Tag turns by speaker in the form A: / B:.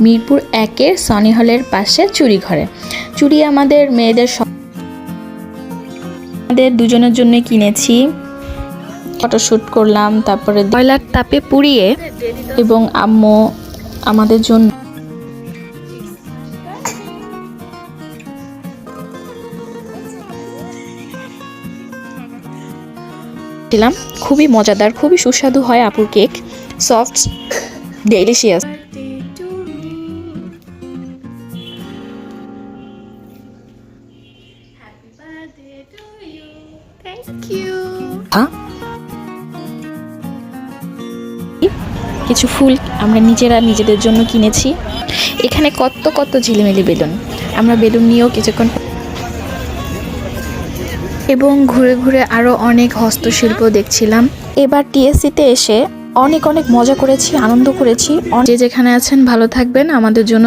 A: Mirpur 1-এর Sony হলের পাশে চুরি ঘরে। চুড়ি আমাদের মেয়েদের আমাদের দুজনের জন্য কিনেছি। ফটোশ্যুট করলাম, তারপরে কয়লার তাপে পুড়িয়ে, এবং আম্মু আমাদের জন্য দিলাম। খুবই মজাদার, খুবই সুস্বাদু হয় আপুর কেক, সফট, ডেলিশিয়াস। কিছু ফুল আমরা নিজেরা নিজেদের জন্য কিনেছি। এখানে কত কত ঝিলিমিলি বেলুন, আমরা বেলুন নিয়েও কিছুক্ষণ, এবং ঘুরে ঘুরে আরও অনেক হস্তশিল্প দেখছিলাম। এবার টিএসসিতে এসে অনেক অনেক মজা করেছি, আনন্দ করেছি। যে যেখানে আছেন ভালো থাকবেন, আমাদের জন্য